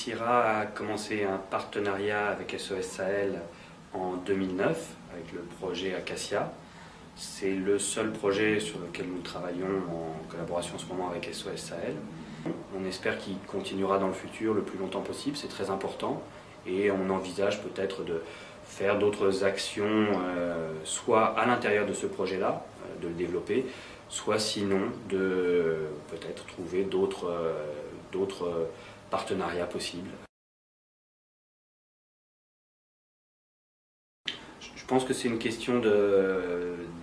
Nexira a commencé un partenariat avec SOS Sahel en 2009 avec le projet Acacia. C'est le seul projet sur lequel nous travaillons en collaboration en ce moment avec SOS Sahel. On espère qu'il continuera dans le futur le plus longtemps possible, c'est très important. Et on envisage peut-être de faire d'autres actions, soit à l'intérieur de ce projet-là, de le développer, soit sinon de peut-être trouver d'autres partenariats possibles. Je pense que c'est une question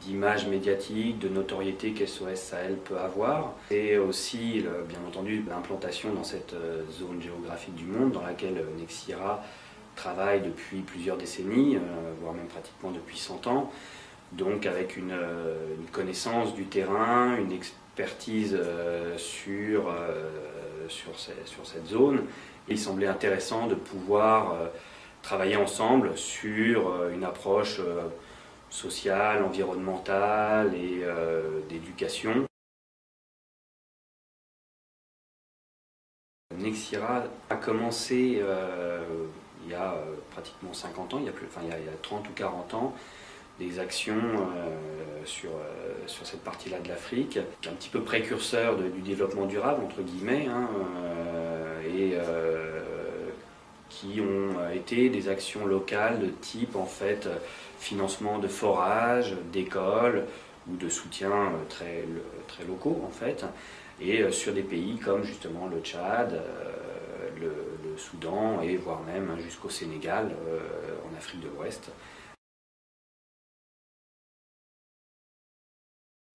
d'image médiatique, de notoriété qu'SOS Sahel peut avoir. Et aussi, bien entendu, l'implantation dans cette zone géographique du monde dans laquelle Nexira travaille depuis plusieurs décennies, voire même pratiquement depuis 100 ans. Donc avec une connaissance du terrain, une expertise sur cette zone. Et il semblait intéressant de pouvoir travailler ensemble sur une approche sociale, environnementale et d'éducation. Nexira a commencé il y a pratiquement 50 ans, il y a 30 ou 40 ans, des actions sur cette partie-là de l'Afrique, un petit peu précurseur du développement durable, entre guillemets, et qui ont été des actions locales de type en fait financement de forages, d'écoles ou de soutien très locaux en fait, et sur des pays comme justement le Tchad, le Soudan et voire même jusqu'au Sénégal en Afrique de l'Ouest.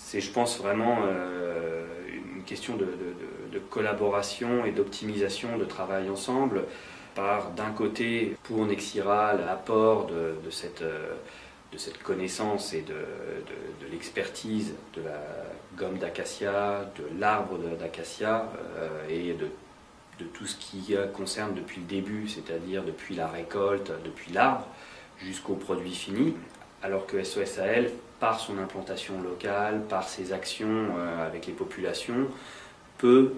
C'est, je pense, vraiment une question de collaboration et d'optimisation de travail ensemble. Par d'un côté, pour Nexira, l'apport de cette connaissance et de l'expertise de la gomme d'acacia, de l'arbre d'acacia et de tout ce qui concerne depuis le début, c'est-à-dire depuis la récolte, depuis l'arbre, jusqu'au produit fini, alors que SOS Sahel, par son implantation locale, par ses actions avec les populations, peut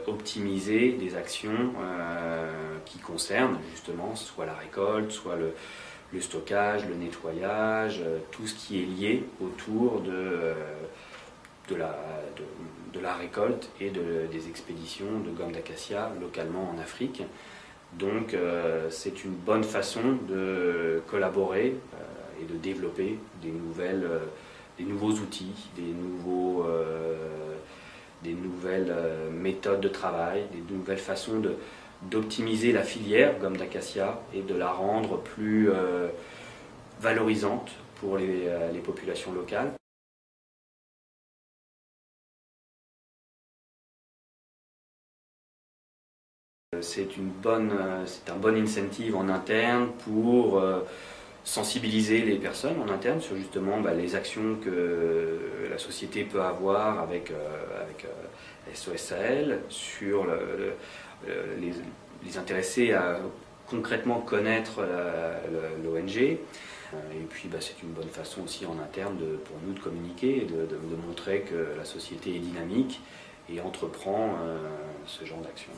optimiser des actions qui concernent justement soit la récolte, soit le stockage, le nettoyage, tout ce qui est lié autour de la récolte et des expéditions de gomme d'acacia localement en Afrique. Donc c'est une bonne façon de collaborer et de développer des nouveaux outils, des nouvelles méthodes de travail, des nouvelles façons d'optimiser la filière gomme d'acacia et de la rendre plus valorisante pour les populations locales. C'est un bon incentive en interne pour sensibiliser les personnes en interne sur justement les actions que la société peut avoir avec SOS Sahel, sur les intéresser à concrètement connaître l'ONG. Et puis c'est une bonne façon aussi en interne pour nous de communiquer et de montrer que la société est dynamique et entreprend ce genre d'action.